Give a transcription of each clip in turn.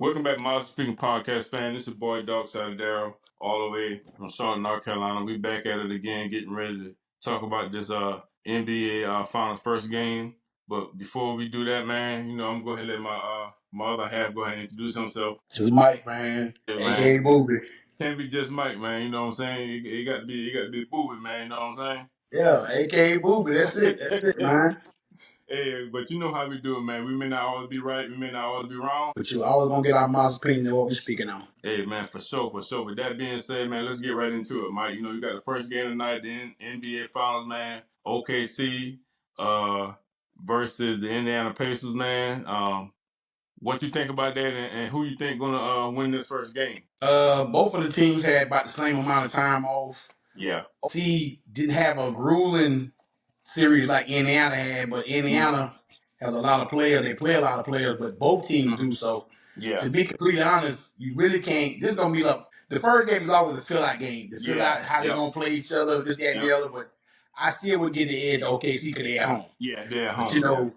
Welcome back, Miles Speaking Podcast fan. This is your boy Dog Side Daryl, all the way from Charlotte, North Carolina. We back at it again, getting ready to talk about this NBA Finals first game. But before we do that, man, I'm gonna go ahead and let my other half go ahead and introduce himself. Just Mike, man. Yeah, AKA Booby. Can't be just Mike, man. You know what I'm saying? It got to be Booby, man. You know what I'm saying? Yeah, AKA Booby. That's it, man. Hey, but you know how we do it, man. We may not always be right, we may not always be wrong. But you always gonna get our Miles opinion of what we're speaking on. Hey, man, for sure. With that being said, man, let's get right into it, Mike. You got the first game tonight, the NBA Finals, man. OKC versus the Indiana Pacers, man. What you think about that, and who you think gonna win this first game? Both of the teams had about the same amount of time off. Yeah. OKC didn't have a grueling series like Indiana had, but Indiana has a lot of players. They play a lot of players, but both teams do. So, to be completely honest, you really can't. This is gonna be like the first game is always a fill out game. To fill out how they're gonna play each other, this, that, and the other. But I still would get the edge to OKC because they're at home. Yeah, they're at home. But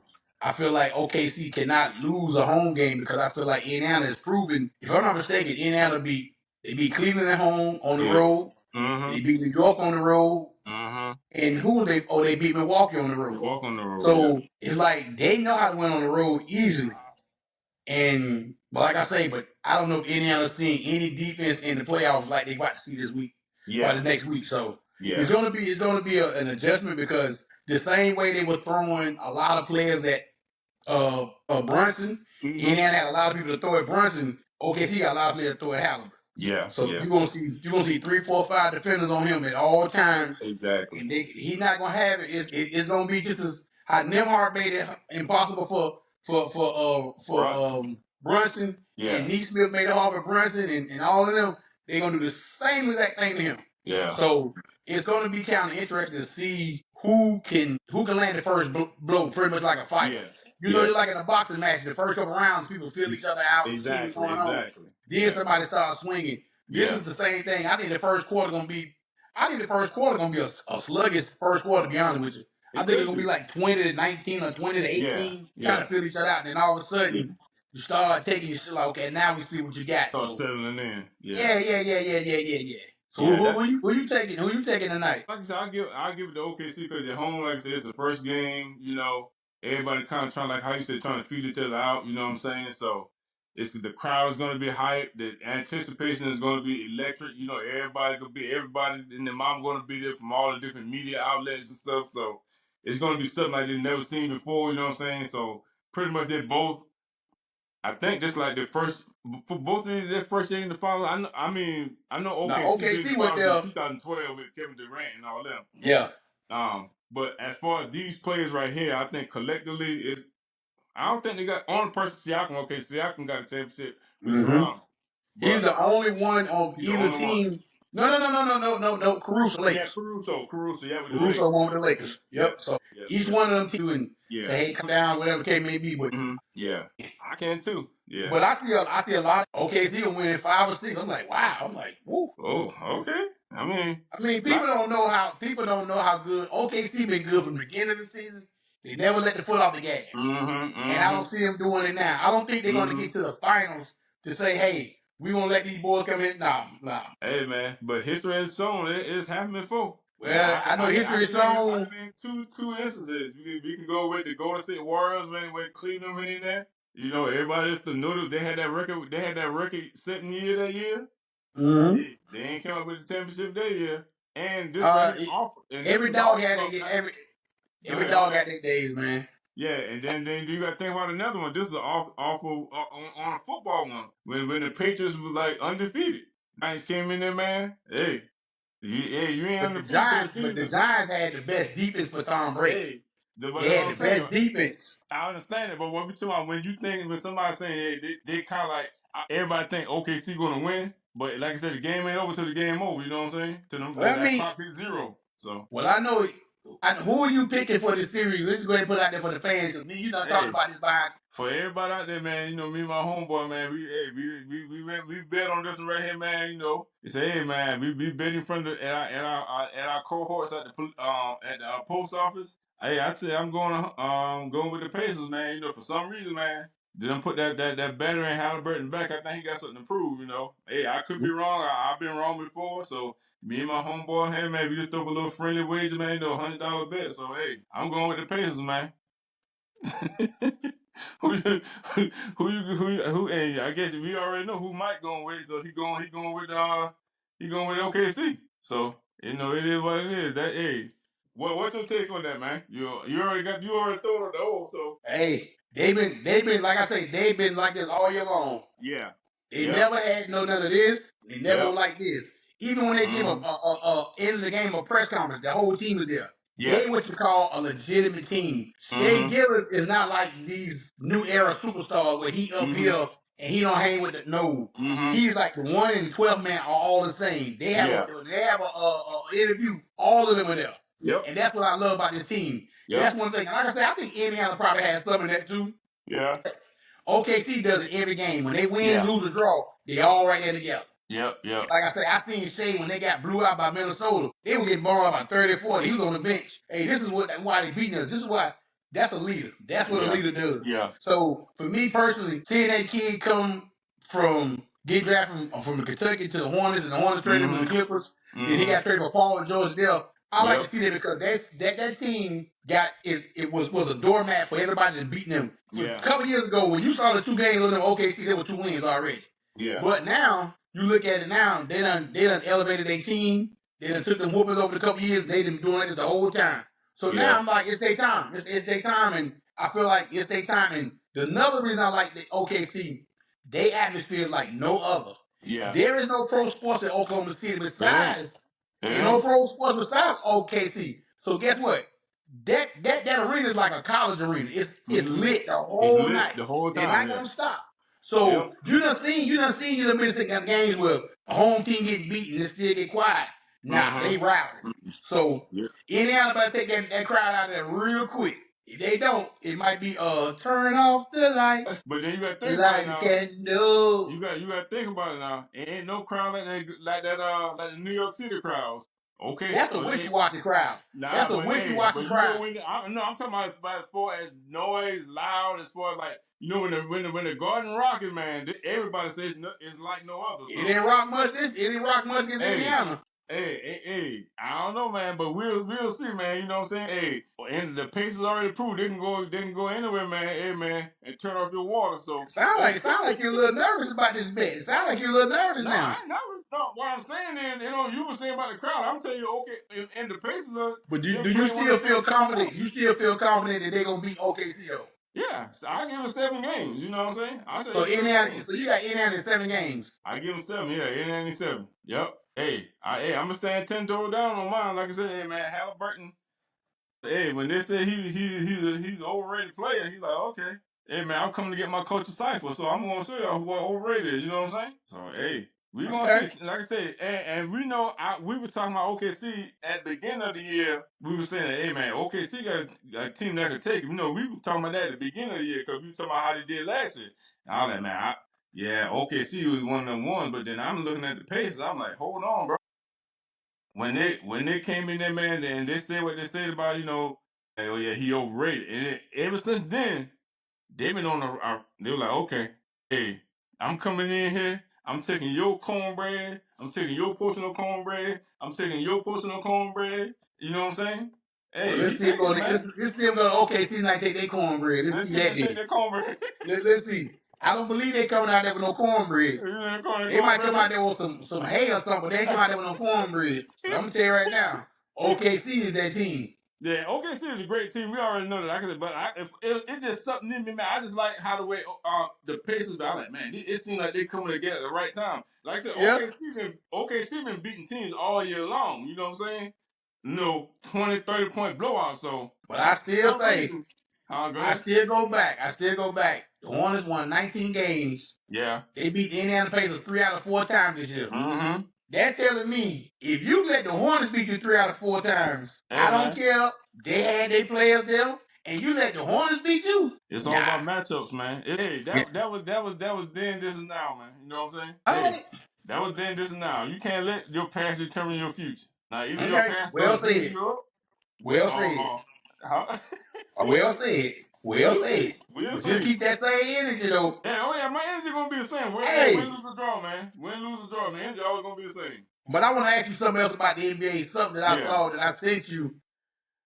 I feel like OKC cannot lose a home game because I feel like Indiana has proven. If I'm not mistaken, Indiana beat Cleveland at home on the road. They beat New York on the road. And who they? Oh, they beat Milwaukee on the road. So it's like they know how to win on the road easily. And but like I say, but I don't know if Indiana's seeing any defense in the playoffs like they about to see this week or the next week. So it's gonna be an adjustment because the same way they were throwing a lot of players at Brunson, Indiana had a lot of people to throw at Brunson. OKC got a lot of players to throw at Halliburton. Yeah. So you're gonna see 3, 4, 5 defenders on him at all times. Exactly. And he's not gonna have it. It's gonna be just as how Nembhard made it impossible for Brunson. Yeah. And Neesmith made it hard for Brunson and all of them. They're gonna do the same exact thing to him. Yeah. So it's gonna be kind of interesting to see who can land the first blow, pretty much like a fight. Yeah. You know, like in a boxing match, the first couple rounds, people feel each other out. Exactly. See what's going on. Then somebody starts swinging. This is the same thing. I think the first quarter gonna be a sluggish first quarter. To be honest with you, I think it's gonna be like 20-19 or 20-18, trying to fill each other out. And then all of a sudden, you start taking your shit like, okay, now we see what you got. Start settling in. Yeah. So who you taking? Who you taking tonight? Like I said, I'll give it to OKC because at home, like I said, it's the first game. Everybody kind of trying to feed each other out. You know what I'm saying? So the crowd is going to be hyped. The anticipation is going to be electric. Everybody and their mom going to be there from all the different media outlets and stuff. So it's going to be something like they've never seen before. You know what I'm saying? So pretty much they're both. I think just like for both of these, their first year in the finals. I know OKC went there 2012 with Kevin Durant and all them. Yeah. But as far as these players right here, I think collectively I don't think they got only person Siakam. Okay, Siakam got a championship with Toronto. He's the only one on either team. No. Caruso Lakers. Yeah, Caruso. Yeah, Caruso won with the Lakers. Yep. So each one of them teams say, hey, come down, whatever the case may be. But yeah, I can too. Yeah. But I see a lot of OKC winning 5 or 6. I'm like, wow. I'm like, woo. Oh, okay. I mean, people don't know how good OKC been good from the beginning of the season. They never let the foot off the gas. And I don't see them doing it now. I don't think they're going to get to the finals to say, hey, we won't let these boys come in. Nah. Hey, man, but history has shown it's happened before. Well, I know history has shown. Two instances. We can go with the Golden State Warriors when Cleveland went in there. Everybody just knew they had that record. They had that record-setting year that year. They ain't come up with the championship that year. And this every dog had every dog had their days, man. Yeah, and then you got to think about another one. This is awful on a football one. When the Patriots was like undefeated, Giants came in there, man. Hey, you ain't undefeated. But the Giants had the best defense for Tom Brady. They had the best defense. I understand it, but what we talking about when somebody saying they kind of like everybody think OKC gonna win, but like I said, the game ain't over till the game over. You know what I'm saying? To them, clock hit 0. So I know. Who are you picking for this series? Let's go ahead and put it out there for the fans because you done talked about this behind. For everybody out there, man, me and my homeboy, man, we bet on this one right here, man. They say, hey, man, we bet in front of at our cohorts at the post office. Hey, I say I'm going with the Pacers, man. For some reason, man. Then put that veteran Halliburton back. I think he got something to prove. Hey, I could be wrong. I've been wrong before. So me and my homeboy, hey man, we just throw up a little friendly wager, man. $100 bet. So hey, I'm going with the Pacers, man. who? And I guess we already know who Mike going with. So he going with OKC. So it is what it is. That hey. What's your take on that, man? You already thrown on the hole, so hey, they've been like I say, they've been like this all year long. Yeah. They never had none of this. They never were like this. Even when they give a end of the game a press conference, the whole team was there. Yeah. They what you call a legitimate team. Shea Gillis is not like these new era superstars where he up here and he don't hang with the no. He's like the 1 and 12 man are all the same. They have a interview. All of them are there. Yep. And that's what I love about this team. Yep. That's one thing. Like I said, I think Indiana probably has some of that too. Yeah. OKC does it every game. When they win, lose, or draw, they all right there together. Yep. Like I said, I seen Shea when they got blew out by Minnesota. They were getting blown out by 30, 40. He was on the bench. Hey, this is why they beating us. This is why. That's a leader. That's what a leader does. Yeah. So for me personally, seeing that kid come get drafted from the Kentucky to the Hornets, and the Hornets traded him to the Clippers, then he got traded for Paul and George Dell. I like to see that because that team was a doormat for everybody to beat them. A couple years ago, when you saw the 2 games on them OKC, there were 2 wins already. Yeah. But now you look at it now, they done elevated their team. They done took them whoopings over the couple years. They been doing it the whole time. So now I'm like, it's their time. It's their time, and I feel like it's their time. And another reason I like the OKC, they atmosphere is like no other. Yeah. There is no pro sports in Oklahoma City besides. Ain't no pro sports besides OKC. So guess what? That arena is like a college arena. It's lit the whole night. The whole time. They're not gonna stop. So you done seen games where a home team get beaten and still get quiet. Nah, they rally. So Indiana about to take that crowd out of there real quick. If they don't, it might be turn off the lights. But then you gotta think about it now. You gotta think about it now. Ain't no crowd like the New York City crowds. Okay, that's a wishy-washy crowd. That's a wishy-washy crowd. I'm talking about as far as noise, loud, as far as like when the Garden Rock is, man, everybody says it's like no other. So. It didn't rock much. It didn't rock much against Indiana. Hey, I don't know, man, but we'll see, man. You know what I'm saying? Hey, and the Pacers already proved they can go anywhere, man. Hey, man, and turn off your water. So sound like you're a little nervous about this bet. It sound like you're a little nervous now. I ain't nervous. No, what I'm saying is, you were saying about the crowd. I'm telling you, okay, and the Pacers are. But do you still feel confident? You still feel confident that they're gonna beat OKC though? Yeah, so I give them 7 games. You know what I'm saying? So you got Indiana in 7 games. I give them 7. Yeah, Indiana 7. Yep. Hey, I'm gonna stand 10 toes down on mine. Like I said, hey man, Halliburton. Hey, when they say he's an overrated player, he's like, okay. Hey man, I'm coming to get my coach a cipher, so I'm gonna show y'all who overrated. You know what I'm saying? So hey, we gonna see. Like I said, and we know we were talking about OKC at the beginning of the year. We were saying, hey man, OKC got a team that could take it. We were talking about that at the beginning of the year because we were talking about how they did last year. And I was like, man, OKC was one of them ones, but then I'm looking at the Pacers. I'm like, hold on, bro. When they came in there, man, and they said what they said about, oh yeah, he overrated. And ever since then, they've been on they were like, okay, hey, I'm coming in here. I'm taking your cornbread. I'm taking your portion of cornbread. I'm taking your portion of cornbread. You know what I'm saying? Hey, well, let's see if OKC not take their cornbread. Let's see that. Take their cornbread. Let's see. I don't believe they coming out there with no cornbread. They might come out there with some hay or something, but they ain't come out there with no cornbread. So I'm gonna tell you right now, OKC is that team. Yeah, OKC is a great team. We already know that. Like I said, but it's just something in me, man. I just like how the way the Pacers. I like, man, it seems like they're coming together at the right time. Like I said, OKC been beating teams all year long. You know what I'm saying? 20, 30 point blowouts. So, but I still say. I still go back. The Hornets won 19 games. Yeah. They beat the Indiana Pacers 3 out of 4 times this year. Mm-hmm. That's telling me, if you let the Hornets beat you 3 out of 4 times, I don't care. They had their players there, and you let the Hornets beat you. It's all about matchups, man. Hey, that was then, this, and now, man. You know what I'm saying? Hey, that was then, this, and now. You can't let your past determine your future. Now, either your past beat you up. Well said. Well said. Well said. But just keep that same energy though. Yeah, my energy gonna be the same. Win, lose, or draw, man. Win, lose, or draw, man. Energy always gonna be the same. But I want to ask you something else about the NBA. Something that I saw that I sent you.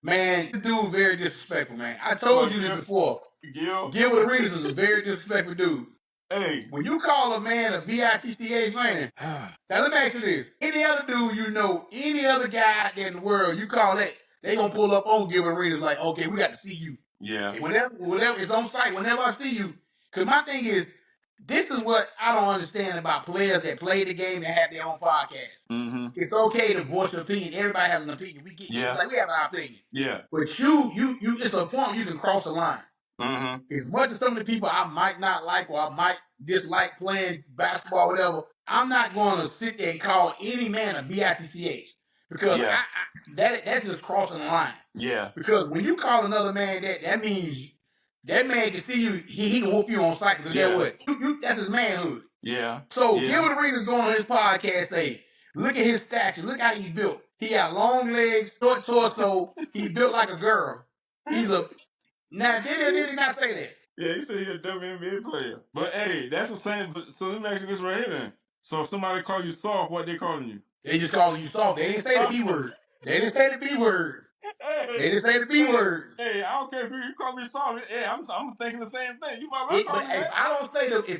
Man, this dude very disrespectful, man. I told you this before. Gilbert Arenas is a very disrespectful dude. Hey, when you call a man a bitch man, now let me ask you this. Any other dude you know, any other guy in the world, you call that, they gonna pull up on Gilbert Arenas like, okay, we got to see you. Yeah. And whenever it's on site, whenever I see you, because my thing is, this is what I don't understand about players that play the game and have their own podcast. Mm-hmm. It's okay to voice your opinion. Everybody has an opinion. We get like we have our opinion. Yeah. But you, it's a point you can cross the line. Mm-hmm. As much as some of the people I might not like or I might dislike playing basketball or whatever, I'm not going to sit there and call any man a bitch because that's just crossing the line. Yeah. Because when you call another man that means that man can see you, he can whoop you on sight because that's what that's his manhood. Yeah. So Gilbert Arenas going on his podcast say, look at his stature, look how he built. He got long legs, short torso. He built like a girl. He's a now did he not say that? Yeah, he said he's a WNBA player. But hey, that's the same. So let me ask you this right here then. So if somebody call you soft, what they calling you? They just calling you soft. They didn't say the B word. They didn't say the B word. They didn't say the B word. Hey, I don't care if you call me soft. Hey, I'm thinking the same thing. You might well call me that. If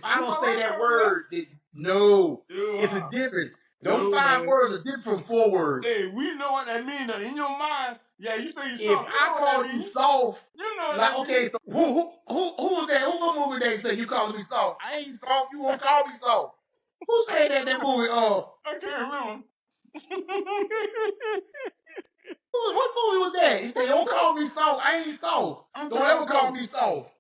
I don't say that word, no, it's a difference. Those 5 words are different from 4 words. Hey, we know what that means. In your mind, yeah, you say you soft. If I call you soft, you know like okay, so who was that? Who movie they say you calling me soft? I ain't soft. You won't call me soft. Who said that movie? I can't remember. What movie was that? He said, "Don't call me soft. I ain't soft. Don't ever call me soft."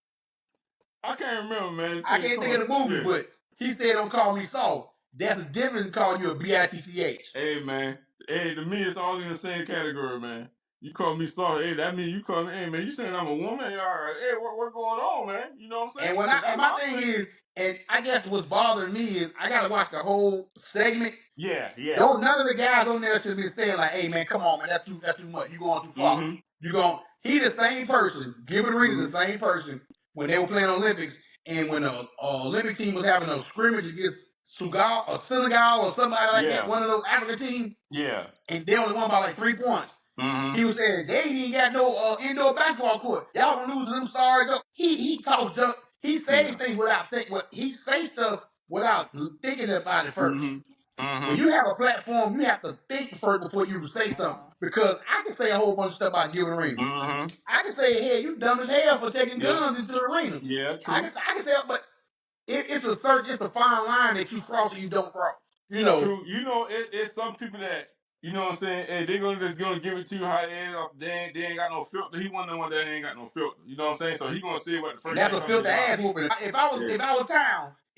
I can't remember, man. I can't think of the movie, but he said, "Don't call me soft." That's a difference in calling you a bitch. Hey, man. Hey, to me, it's all in the same category, man. You call me soft. Hey, that means you call me. Hey, man, you saying I'm a woman? All right. Hey, what's going on, man? You know what I'm saying? And my thing is, and I guess what's bothering me is I gotta watch the whole segment. Yeah. Don't none of the guys on there should be saying like, "Hey, man, come on, man, that's too much. You going too far." Mm-hmm. He the same person. Gilbert Arenas the same person when they were playing Olympics, and when the Olympic team was having a scrimmage against Senegal or somebody like that, one of those African teams. Yeah. And they only won by like 3 points. Mm-hmm. He was saying they ain't even got no indoor basketball court. Y'all gonna lose to them sorry. He talks junk. He says things without thinking. He say stuff without thinking about it first. Mm-hmm. Mm-hmm. When you have a platform, you have to think first before you say something. Because I can say a whole bunch of stuff about Gilbert Arenas. Mm-hmm. I can say, "Hey, you dumb as hell for taking guns into the arena." Yeah, true. I can say, but it's a fine line that you cross or you don't cross. You know, true. It's some people that you know what I'm saying. Hey, they're gonna give it to you how it is. They ain't got no filter. He one of the ones that ain't got no filter. You know what I'm saying? So he gonna say what the first. And that's a filter ass whooping.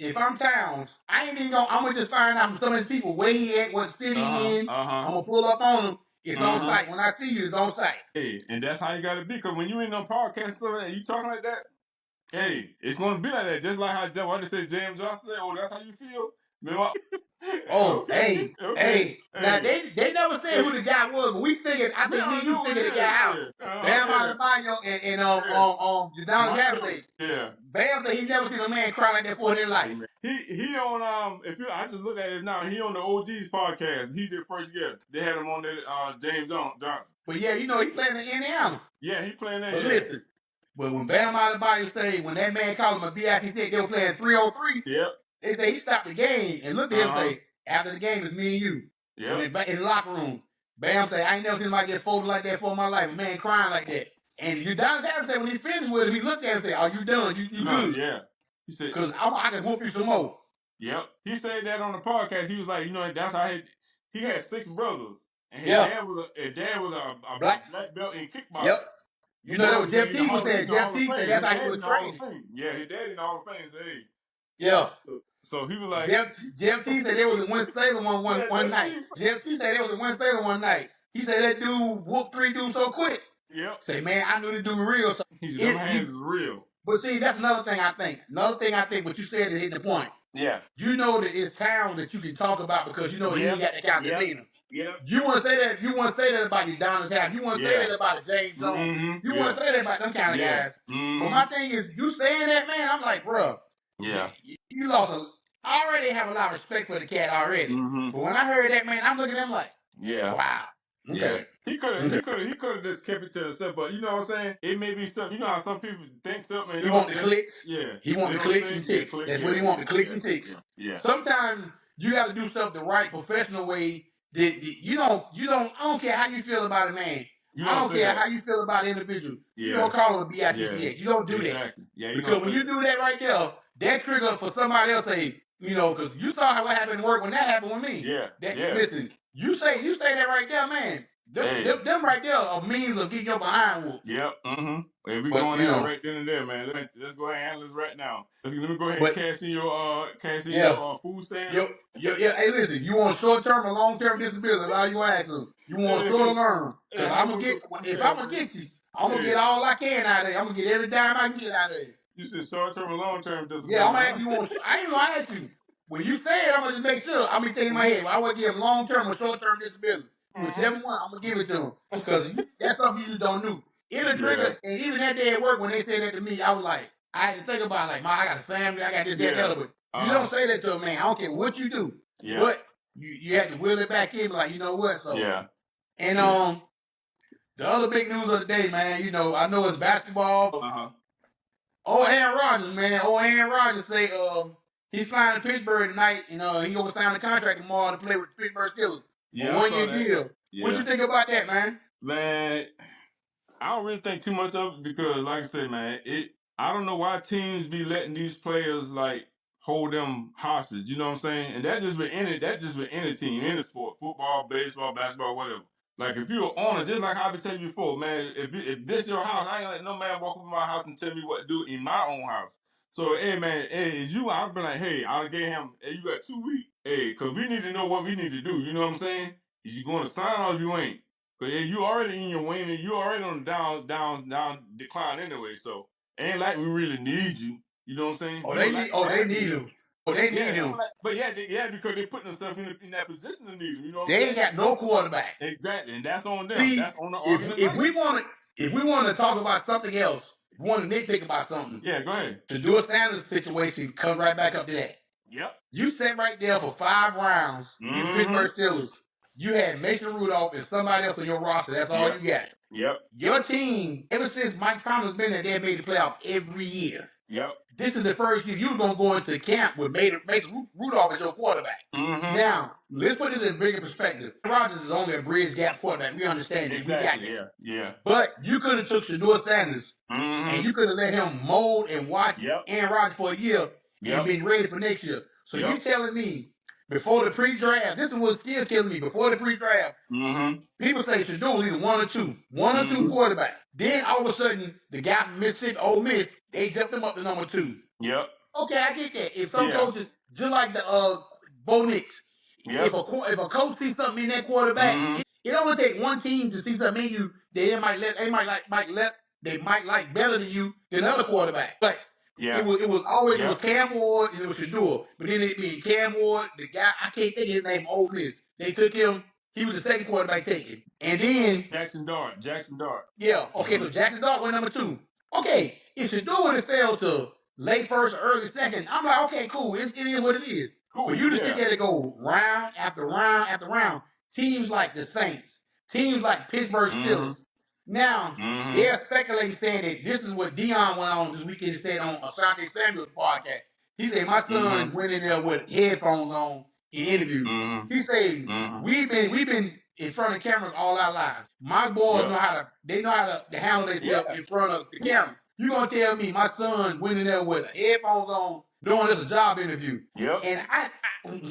If I'm Towns, I ain't even gonna. I'm gonna just find out from some of these people where he at, what city he in. I'm gonna pull up on him. It's on site. When I see you, it's on site. Hey, and that's how you gotta be. Cause when you in them podcast stuff like that, you talking like that. Hey, it's gonna be like that. Just like how what they say, James Johnson said, "Oh, that's how you feel." Okay. Now they never said who the guy was, but we figured. I think me you figured the guy out. Bam Adebayo and Udonis Haslem. Yeah. Bam said he never seen a man cry like that before in his life. He on I just look at it now. He on the OG's podcast. He did first guest. They had him on there. James Johnson. But yeah, he playing in Indiana. Yeah, he playing there. But listen. But when Bam Adebayo say when that man called him a bitch, he said they were playing 3-on-3. Yep. They say he stopped the game and looked at him and say, after the game, it's me and you. Yep. In the locker room. Bam say, I ain't never seen somebody get folded like that for my life. A man crying like that. And Udonis Haslem said when he finished with him, he looked at him and said, "Are you done? You good?" Yeah. He said, "Because I can whoop you some more." Yep. He said that on the podcast. He was like, that's how he had 6 brothers. And his dad was a black belt in kickboxing. Yep. You know that was Jeff T was saying. Jeff T said that's how he was training. Yeah, his dad in the Hall of Fame said, "Hey." Yeah. So he was like, Jeff T said they was in Winston-Salem one night. Jeff T said they was in Winston-Salem one night. He said that dude whooped 3 dudes so quick. Yep. Say, man, I knew the dude real. So he said, "My hands is real." But see, that's another thing I think. What you said is hitting the point. Yeah. You know that it's towns that you can talk about because you know he ain't got the kind of demeanor. Yeah. You want to say that? You want to say that about the Donis Happ? You want to say that about James Jones? You want to say that about them kind of guys? But my thing is, you saying that, man, I'm like, bro, you lost a. I already have a lot of respect for the cat already. But when I heard that, man, I'm looking at him like, wow. Okay. He could have just kept it to himself, but you know what I'm saying? It may be stuff. You know how some people think something. He want the clicks. Yeah. He want the clicks and ticks. That's what he want, the clicks and ticks. Yeah. Sometimes you got to do stuff the right professional way. That you don't. I don't care how you feel about a man. I don't care how you feel about an individual. You don't call him a bitch. You don't do that. Yeah. Because when you do that right there, that trigger for somebody else say, because you saw what happened at work when that happened with me. Yeah. Listen, you say that right there, man. Them right there are means of getting your behind whooped. Yep. Hey, we going in right then and there, man. Let's go ahead and handle this right now. Let me go ahead and cash in your food stamps. Hey, listen, you want short term or long term disability? That's all you ask them. You want short or long? Because I'm gonna get you, I'm gonna get all I can out of it. I'm gonna get every dime I can get out of it. You said short term or long term disability? Yeah, I'm gonna ask you. I ain't gonna ask you. When you say it, I'm gonna just make sure. I'm gonna think in my head. Well, I want to give him long term or short term disability. Whichever one, I'm gonna give it to him because that's something you just don't know. It'll trigger, and even that day at work when they said that to me, I was like, I had to think about it, like, I got a family, I got this, that, that, but you don't say that to a man. I don't care what you do, but you have to will it back in, like, you know what? So and the other big news of the day, man, I know it's basketball. Aaron Rodgers, man. Aaron Rodgers say he's flying to Pittsburgh tonight, and he gonna sign a contract tomorrow to play with the Pittsburgh Steelers. Yeah, 1 year deal. Yeah. What you think about that, man? Man, I don't really think too much of it because, like I said, man, I don't know why teams be letting these players like hold them hostage. You know what I'm saying? And that just with any team, any sport, football, baseball, basketball, whatever. Like if you're on it, just like I've been telling you before, man. If this your house, I ain't let no man walk up in my house and tell me what to do in my own house. So, hey, man, it's you. I've been like, hey, I'll get him. Hey, you got 2 weeks. Hey, because we need to know what we need to do. You know what I'm saying? Is you going to sign or you ain't? Because you already in your wing and you already on the down decline anyway. So, ain't like we really need you. You know what I'm saying? They need him. They need him. But because they're putting themselves in that position to need him. You know they ain't got no quarterback. Exactly, and that's on them. See, that's on the organization. If we want to talk about something else, if we want to nitpick about something, go ahead. The Dewar Sanders situation comes right back up to that. Yep. You sat right there for 5 rounds in the Pittsburgh Steelers. You had Mason Rudolph and somebody else on your roster. That's all you got. Yep. Your team, ever since Mike Tomlin's been there, they have made the playoff every year. Yep. This is the first year you're going to go into the camp with Mason Rudolph as your quarterback. Now, let's put this in bigger perspective. Rodgers is only a bridge gap quarterback. We understand that. Exactly. We got that. Yeah. But you could have took Shedeur Sanders and you could have let him mold and watch Aaron Rodgers for a year and been ready for next year. So you telling me before the pre-draft, this is what's still killing me, before the pre-draft, people say Shedeur was either 1 or 2. 1 or 2 quarterback. Then all of a sudden, the guy from Mississippi, Ole Miss, they jumped him up to number 2. Yep. Okay, I get that. If some coaches, just like the Bo Nix, if a coach sees something in that quarterback, it only takes one team to see something in you that they might like better than you than other quarterback. But it was always it was Cam Ward and it was Shedeur. But then it being Cam Ward, the guy I can't think of his name, Ole Miss. They took him. He was the second quarterback taken. And then Jackson Dart. Yeah. Okay, so Jackson Dart went number 2. Okay, if Shedeur would have fell to late first or early second, I'm like, okay, cool. It is what it is. Cool. For you to sit there to go round after round after round, teams like the Saints, teams like Pittsburgh Steelers. Now, they're speculating saying that this is what Dion went on this weekend and said on Asante Samuel's podcast. He said, my son went in there with headphones on in interview. He said, we've been in front of cameras all our lives. My boys know how to handle themselves in front of the camera. You gonna tell me my son went in there with headphones on doing this a job interview? Yep. And I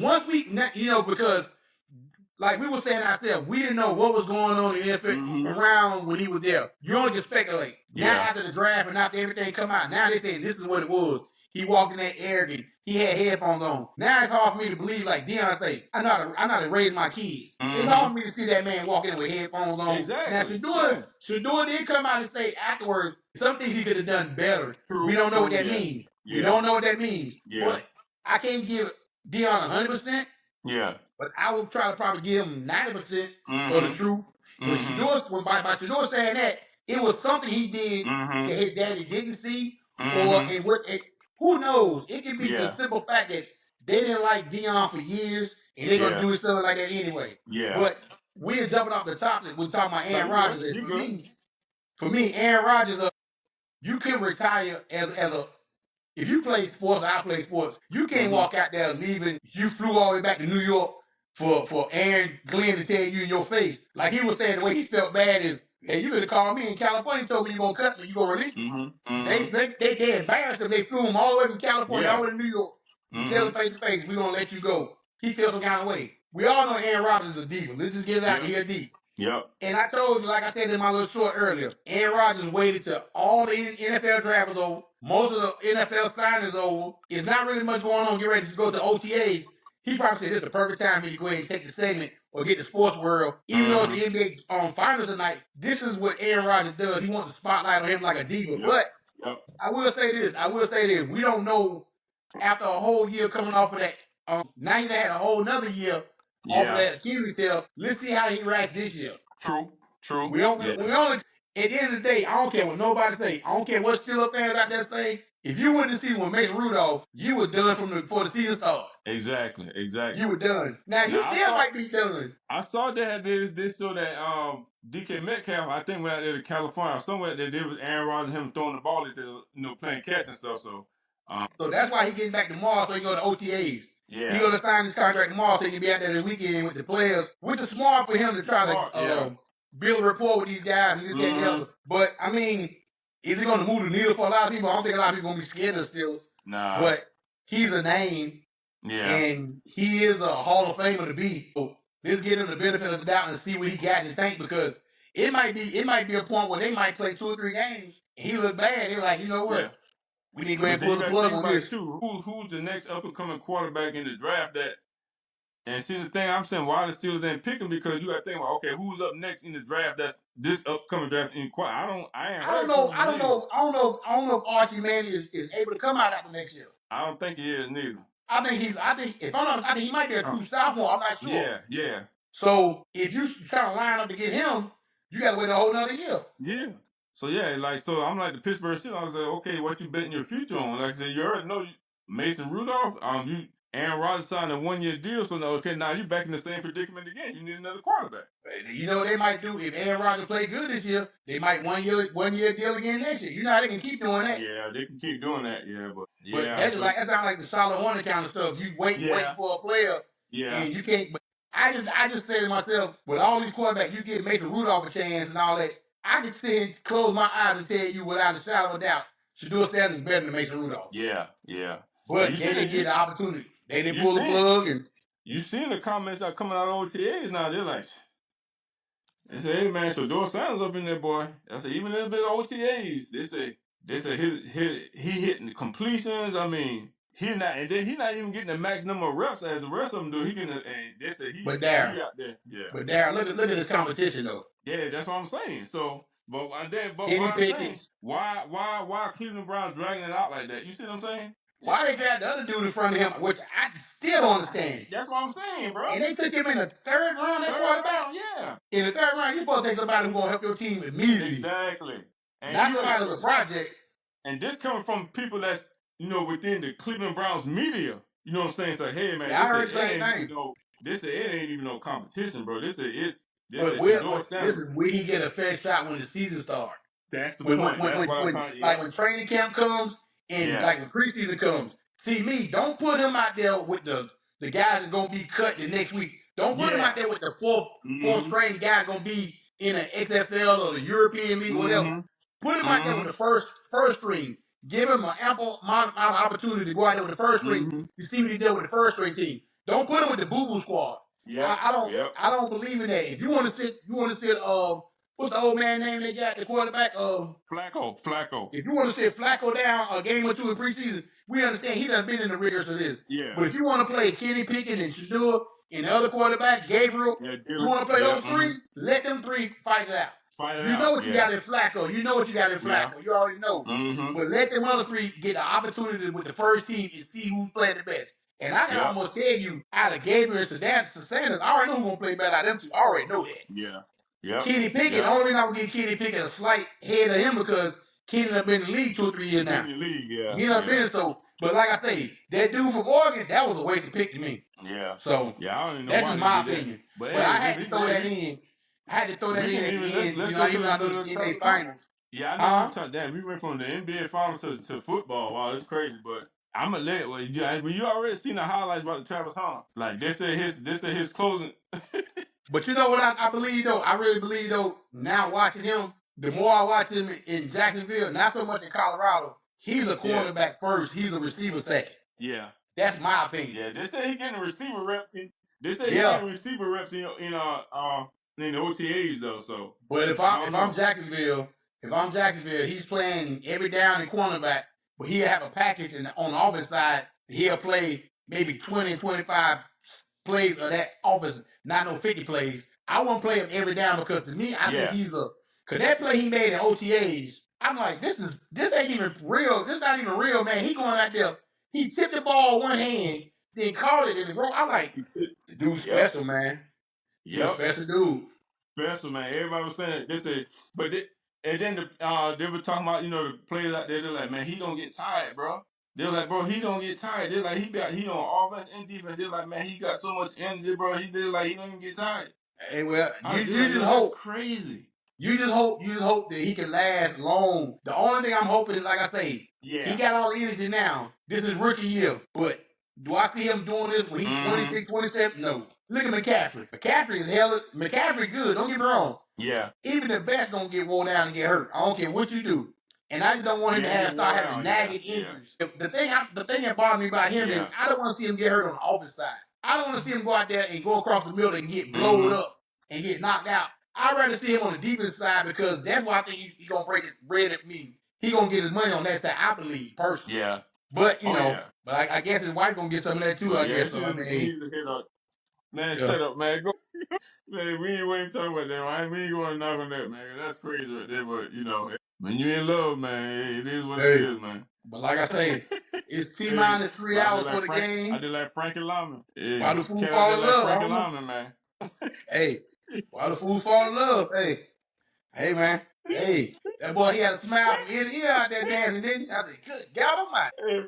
once we, because like we were saying ourselves, we didn't know what was going on in the NFL around when he was there. You only can speculate. Now after the draft and after everything come out, now they say this is what it was. He walked in that arrogant. He had headphones on. Now it's hard for me to believe, like Dion say, I know how to raise my kids. It's hard for me to see that man walking in with headphones on. Exactly. Now Shedeur did come out and say afterwards some things he could have done better. We don't know what that means. We don't know what that means. But I can't give Dion 100%. Yeah. But I would try to probably give him 90% of the truth. But Shador, by Shador saying that, it was something he did that his daddy didn't see, or who knows? It could be the simple fact that they didn't like Dion for years, and they're gonna do his something like that anyway. Yeah. But we're jumping off the topic. We're talking about Aaron No, Rodgers. And for me, Aaron Rodgers, you can retire as a if you play sports, I play sports. You can't walk out there leaving. You flew all the way back to New York for Aaron Glenn to tell you in your face, like he was saying. The way he felt bad is, hey, you could have called me in California, and told me you gonna cut me, you gonna release me. They embarrassed him. They flew him all the way from California all the way to New York to tell him face to face, we gonna let you go. He feels some kind of way. We all know Aaron Rodgers is a diva. Let's just get it out here deep. Yep. And I told you, like I said in my little short earlier, Aaron Rodgers waited till all the NFL draft was over. Most of the NFL signings over. It's not really much going on. Get ready to go to OTAs. He probably said this is the perfect time for me to go ahead and take the segment or get the sports world. Even though it's the NBA finals tonight, this is what Aaron Rodgers does. He wants the spotlight on him like a diva. Yep. But I will say this. We don't know after a whole year coming off of that. Now you had a whole nother year off of that Achilles heel. Let's see how he reacts this year. True. We only at the end of the day, I don't care what nobody say. I don't care what Steelers fans out there say. If you went to see when Mason Rudolph, you were done before the season started. Exactly. You were done. Now you still might be done. I saw that this show that DK Metcalf, I think went out there to California or somewhere that there was Aaron Rodgers and him throwing the ball, playing catch and stuff. So that's why he getting back tomorrow so he go to OTAs. Yeah. He gonna sign his contract tomorrow so he can be out there this weekend with the players, which is smart for him to try to build a rapport with these guys and this, that, and the other. But I mean, is he gonna move the needle for a lot of people? I don't think a lot of people gonna be scared of the Steelers. Nah. But he's a name. Yeah. And he is a Hall of Famer to be. So let's give him the benefit of the doubt and see what he got in the tank, because it might be a point where they might play 2 or 3 games and he look bad. They're like, you know what? Yeah. We need to go ahead and pull the plug on this. Who's the next up and coming quarterback in the draft that? And see, the thing I'm saying, why the Steelers ain't picking, because you got to think about, okay, who's up next in the draft that's this upcoming draft in quite. I don't know if Archie Manning is able to come out after next year. I don't think he is neither. I think he might be a true sophomore. I'm not sure. Yeah. So if you try to line up to get him, you got to wait a whole nother year. Yeah. So so I'm like the Pittsburgh Steelers. I was like, okay, what you betting your future on? Like I said, you already know Mason Rudolph. Aaron Rodgers signed a 1-year deal, so now you're back in the same predicament again. You need another quarterback. You know what they might do if Aaron Rodgers play good this year? They might 1-year deal again next year. You know how they can keep doing that. Yeah, they can keep doing that. Yeah, but that sounds like the Charlotte Hornet kind of stuff. You wait for a player, and you can't. But I just say to myself, with all these quarterbacks, you give Mason Rudolph a chance and all that. I can sit and close my eyes and tell you without a shadow of a doubt, Shador Sanders is better than Mason Rudolph. Yeah. But they didn't get the opportunity. They didn't pull the plug. And you seen the comments that are coming out of OTAs now. They're like, they say, hey man, Shador Sanders up in there, boy. I said, even if it's OTAs, they say he hitting the completions. I mean, he not even getting the max number of reps as the rest of them do. He getting, and they say he out there. Yeah. But Darryl, look at this competition though. Yeah, that's what I'm saying. So, but why Cleveland Browns dragging it out like that? You see what I'm saying? Why they dragged the other dude in front of him, which I still don't understand. That's what I'm saying, bro. And they took him in the 3rd round, that quarterback? Yeah. In the 3rd round, you're supposed to take somebody who's going to help your team immediately. Exactly. And not somebody who's a project. And this coming from people that's, within the Cleveland Browns media. You know what I'm saying? It's like, hey, man. Yeah, I heard the same thing. It ain't even no competition, bro. This is where he get a fair shot when the season starts. That's the point. When training camp comes and like when preseason comes. See me, don't put him out there with the guys that's gonna be cut the next week. Don't put him out there with the fourth string guys gonna be in an XFL or the European League, whatever. Put him out there with the first string. Give him an ample amount of opportunity to go out there with the first string. You see what he did with the first string team. Don't put him with the boo-boo squad. Yeah, I don't believe in that. If you want to sit, what's the old man name they got, the quarterback? Flacco. If you want to sit Flacco down a game or 2 in preseason, we understand he done been in the rigors of this. Yeah. But if you want to play Kenny Pickett and Shador and the other quarterback, Gabriel, you want to play those 3, let them 3 fight it out. You know what you got in Flacco. You already know. But let them other 3 get the opportunity with the first team and see who's playing the best. And I can almost tell you, out of Gabriel to Sanders, I already know who's going to play better out of them two. I already know that. Yeah. Yeah. Kenny Pickett, the only reason I would give Kenny Pickett a slight head of him because Kenny have been in the league 2 or 3 years now. In the league, yeah. He done been so. But like I say, that dude from Oregon, that was a wasted pick to me. Yeah. So yeah, I don't even know that's why just my they did opinion. But I hey, had to throw that in. I had to throw that in at the end. Let's you go know, to even though I know the NBA Finals. Yeah, I know you damn, we went from the NBA Finals to football. Wow, that's crazy. But I'm gonna let well, you already seen the highlights about the Travis Hunter. Like this is his closing. But you know what I believe though? I really believe though. Now watching him, the more I watch him in Jacksonville, not so much in Colorado. He's a cornerback first. He's a receiver second. Yeah, that's my opinion. Yeah, they say he getting receiver reps. They say he getting receiver reps in the OTAs though. So, but if I'm Jacksonville, he's playing every down and cornerback. But he'll have a package on the offense side. He'll play maybe 20, 25 plays of that offense, not no 50 plays. I won't play him every down because to me, I think he's because that play he made in OTAs, I'm like, this ain't even real. This not even real, man. He going out there, he tipped the ball one hand, then caught it in the rope. I'm like, the dude's special, man. He's a special dude. Special, man. Everybody was saying they said, but and then they were talking about the players out there. They're like, man, he don't get tired, bro. They're like, bro, he don't get tired. They're like, he on offense and defense. They're like, man, he got so much energy, bro. They're like, he don't even get tired. Hey, well, you just hope. Crazy. You just hope that he can last long. The only thing I'm hoping is, like I say, he got all the energy now. This is rookie year, but do I see him doing this when he's 26, 27? No. Look at McCaffrey. McCaffrey good. Don't get me wrong. Yeah. Even the best gonna get worn down and get hurt. I don't care what you do. And I just don't want him to start having nagging injuries. The thing that bothers me about him is I don't want to see him get hurt on the offense side. I don't want to see him go out there and go across the middle and get blowed up and get knocked out. I'd rather see him on the defense side because that's why I think he's gonna break his bread at me. He gonna get his money on that side, I believe, personally. Yeah. But but I guess his wife gonna get some of that too. I guess. So, I mean, man, shut up, man. Go. Man, we ain't talking about that, man. We ain't going to knock on that, man. That's crazy right there, but when you in love, man, it is what it is, man. But like I say, it's T-minus 3 hours for the game. I did like Frankie Lyman. Why the fool fall in love? Frankie Lyman, man. Hey, why the fool fall in love? Hey, man. Hey, that boy, he had a smile from ear to ear out there dancing, didn't he? I said, good God Almighty. Hey,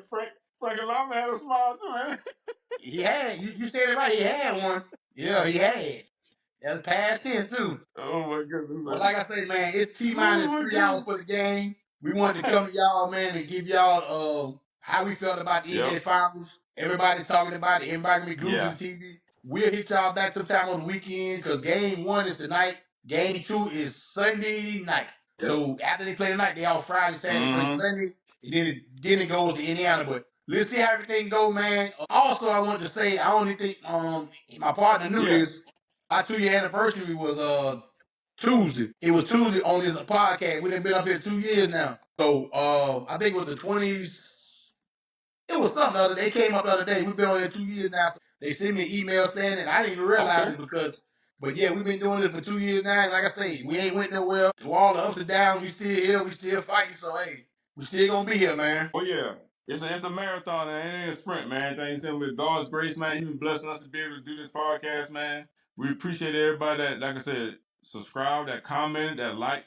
Frankie Lyman had a smile too, man. He had. You said it right. He had one. Yeah, he had. That's past tense too. Oh my goodness. But like I say, man, it's T-minus 3 hours for the game. We wanted to come to y'all, man, and give y'all how we felt about the NBA Finals. Everybody's talking about it. Everybody gonna be glued to the TV. We'll hit y'all back sometime on the weekend because game 1 is tonight. Game 2 is Sunday night. Yep. So after they play tonight, they all Friday, Saturday, play Sunday. And then it goes to Indiana. But let's see how everything go, man. Also, I wanted to say, I only think my partner knew this. Our 2-year anniversary was Tuesday. It was Tuesday on this podcast. We done been up here 2 years now. So I think it was the 20s. It was something the other day. They came up the other day. We've been on here 2 years now. So they sent me an email saying it. I didn't even realize it because, but yeah, we've been doing this for 2 years now. And like I say, we ain't went nowhere. Through all the ups and downs, we still here. We still fighting. So hey, we still gonna be here, man. Oh yeah. It's a marathon, and it ain't a sprint, man. Thanks to with God's grace, man. You've been blessing us to be able to do this podcast, man. We appreciate everybody that, like I said, subscribe, that comment, that like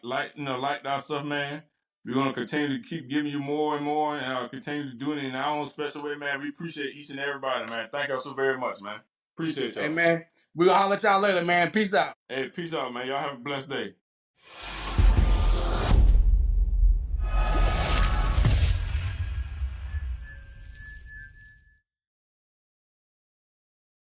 our stuff, man. We're gonna continue to keep giving you more and more, and continue to do it in our own special way, man. We appreciate each and everybody, man. Thank y'all so very much, man. Appreciate y'all. Hey, man. We're gonna holler at y'all later, man. Peace out. Hey, peace out, man. Y'all have a blessed day.